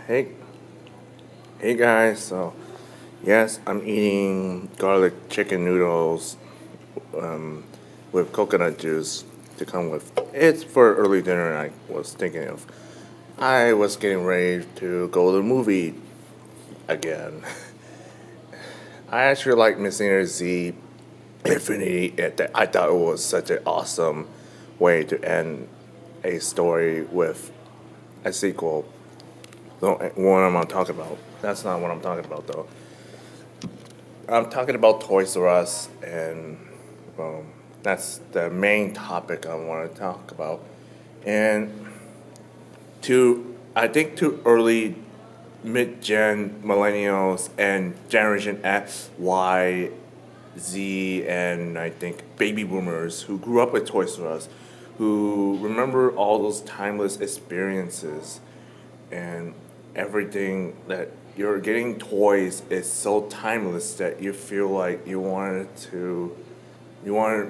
Hey, hey guys. So, yes, I'm eating garlic chicken noodles with coconut juice to come with. It's for early dinner. I was thinking of. I was getting ready to go to the movie again. I actually like Missing Z Infinity. I thought it was such an awesome way to end a story with a sequel. The one I'm talking about. That's not what I'm talking about though. I'm talking about Toys R Us, and um, that's the main topic I want to talk about. And I think to early mid-gen millennials and Generation X, Y, Z, and I think baby boomers who grew up with Toys R Us, who remember all those timeless experiences and everything that you're getting toys is so timeless that you feel like you wanted to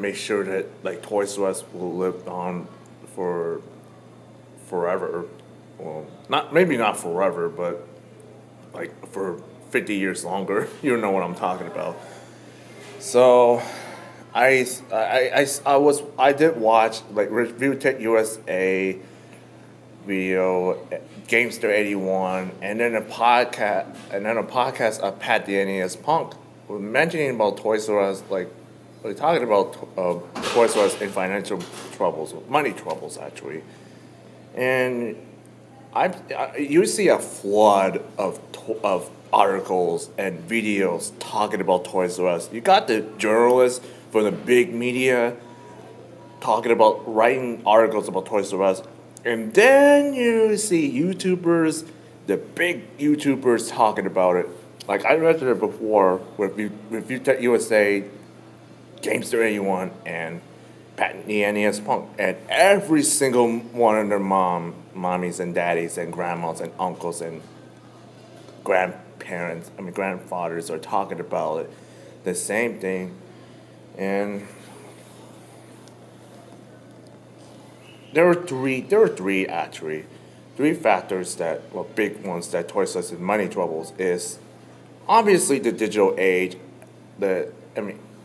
make sure that like Toys R Us will live on for forever. Well, not maybe not forever, but like for 50 years longer. You know what I'm talking about. So I did watch like Review Tech USA video, Gamester 81, and then a podcast of Pat the NES Punk, mentioning about Toys R Us, like we're talking about Toys R Us in financial troubles, money troubles actually, and you see a flood of articles and videos talking about Toys R Us. You got the journalists from the big media talking about writing articles about Toys R Us, and then you see YouTubers, the big YouTubers talking about it. Like I mentioned it before with Review Tech USA, Gamester 81, and Pat the NES Punk, and every single one of their mommies and daddies and grandmas and uncles and grandfathers are talking about it, the same thing, and there were three actually, three factors that well big ones that Toys R Us in money troubles is obviously the digital age.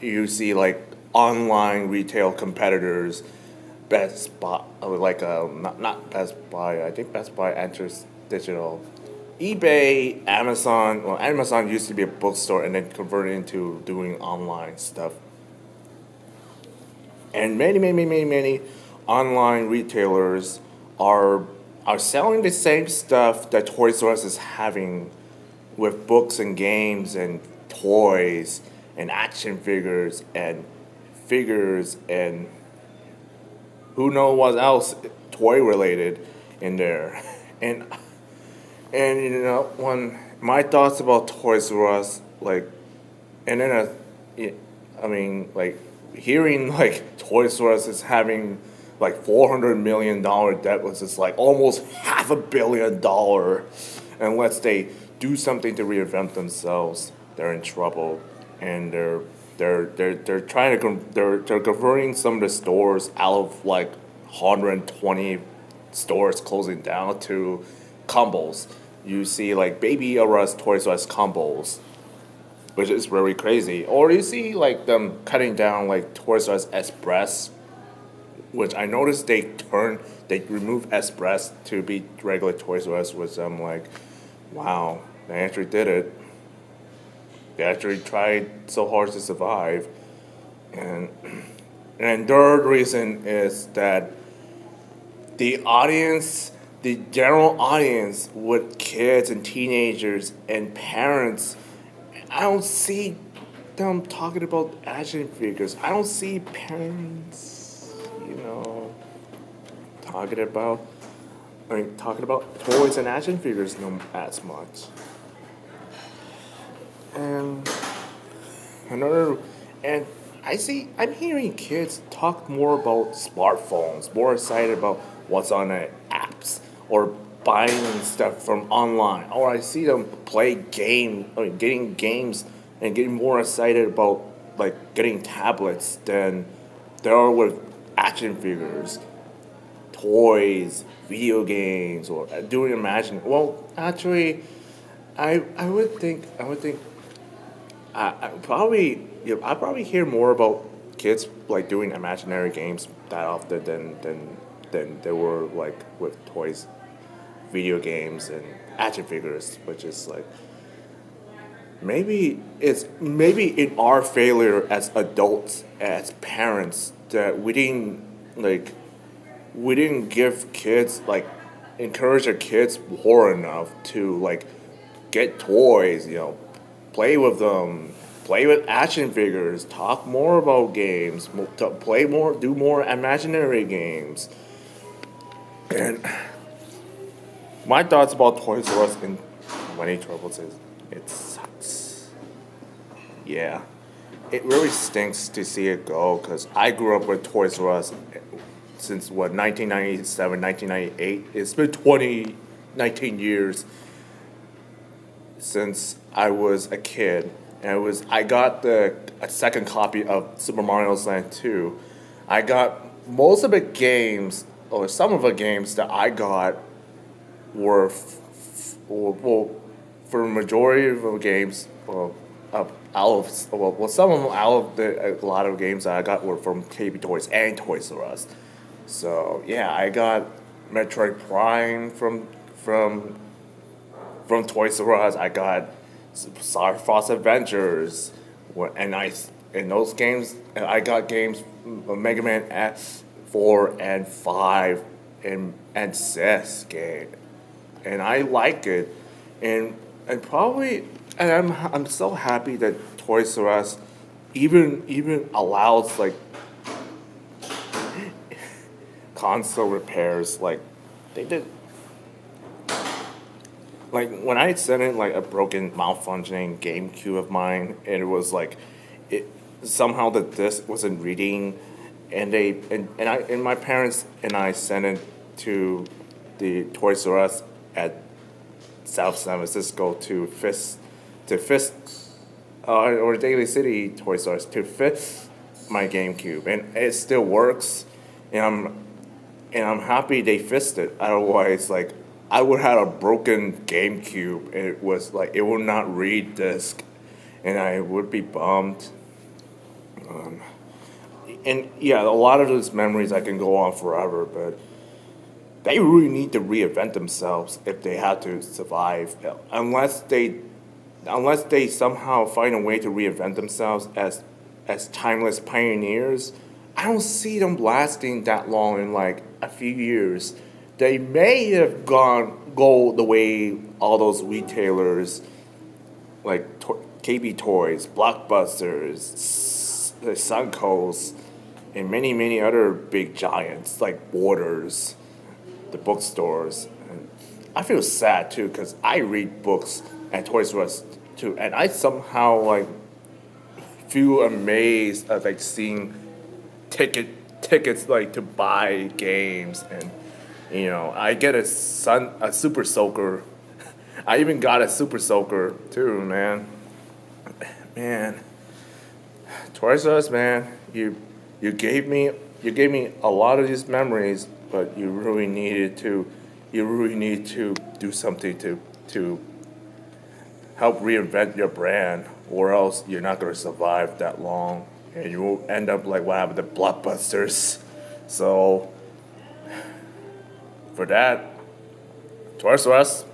You see like online retail competitors, Best Buy, not Best Buy. I think Best Buy enters digital. eBay, Amazon. Well, Amazon used to be a bookstore and then converted into doing online stuff. And many online retailers are are selling the same stuff that Toys R Us is having with books and games and toys and action figures and who knows what else toy related in there. And when my thoughts about Toys R Us, like, and then I mean, like, hearing like Toys R Us is having like $400 million debt was just like almost $500 million, unless they do something to reinvent themselves, they're in trouble, and they're trying to they're converting some of the stores out of like 120 stores closing down to combos. You see like Baby R Us, Toys R Us combos, which is very crazy. Or you see like them cutting down like Toys R Us Express, which I noticed they removed Express to be regular Toys R Us, which I'm like, wow, they actually did it. They actually tried so hard to survive. And and third reason is that the audience, the general audience with kids and teenagers and parents, I don't see them talking about action figures. I don't see parents, talking about talking about toys and action figures no as much. And another and I'm hearing kids talk more about smartphones, more excited about what's on the apps or buying stuff from online. Or I see them play getting games and getting more excited about like getting tablets than they are with action figures. toys, video games, or doing imagine. Well, actually, I would think I probably I probably hear more about kids like doing imaginary games that often than they were like with toys, video games, and action figures, which is like maybe in our failure as adults, as parents, that like we didn't give kids like encourage our kids more enough to like get toys, play with them, play with action figures, talk more about games, play more, do more imaginary games. And my thoughts about Toys R Us in Money Troubles is it sucks. Yeah, it really stinks to see it go because I grew up with Toys R Us since what 1997, 1998. It's been 19 years since I was a kid, and I got a second copy of Super Mario Land 2. I got most of the games, or some of the games that I got were well, for the majority of the games, some of them out of a lot of games that I got were from KB Toys and Toys R Us. So yeah, I got Metroid Prime from Toys R Us. I got Star Fox Adventures, and in those games I got games Mega Man X4 and 5 and 6 game, and I like it, and probably and I'm so happy that Toys R Us even allows like console repairs. Like they did, like when I sent in like a broken malfunctioning GameCube of mine, and it was like it somehow the disc wasn't reading, and my parents and I sent it to the Toys R Us at South San Francisco to fix or Daly City Toys R Us to fix my GameCube, and it still works, and I'm happy they fixed it. Otherwise, like I would have a broken GameCube, and it was like it would not read disc, and I would be bummed. And yeah, a lot of those memories I can go on forever, but they really need to reinvent themselves if they have to survive. Unless they somehow find a way to reinvent themselves as timeless pioneers, I don't see them lasting that long. In like a few years, they may have go the way all those retailers like KB Toys, Blockbusters, the Suncoast, and many other big giants like Borders, the bookstores. And I feel sad too because I read books at Toys R Us too, and I somehow like feel amazed at like seeing tickets like to buy games, and I get a Super Soaker. I even got a Super Soaker too, man. Man, Toys R Us, man, you gave me a lot of these memories, but you really need to do something to help reinvent your brand, or else you're not going to survive that long, and you will end up like what happened to Blockbusters. So for that, Toys R Us,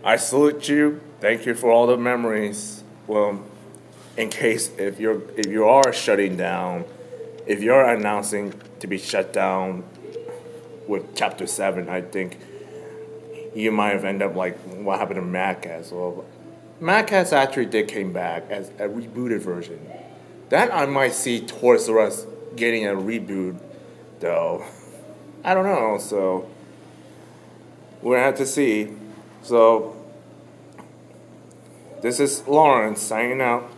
I salute you. Thank you for all the memories. Well, in case if you are shutting down, if you're announcing to be shut down with Chapter 7, I think you might have ended up like what happened to Mad Catz. Well, Mad Catz actually did came back as a rebooted version. That I might see Toys R Us getting a reboot, though. I don't know, so we're gonna have to see. So this is Lawrence signing out.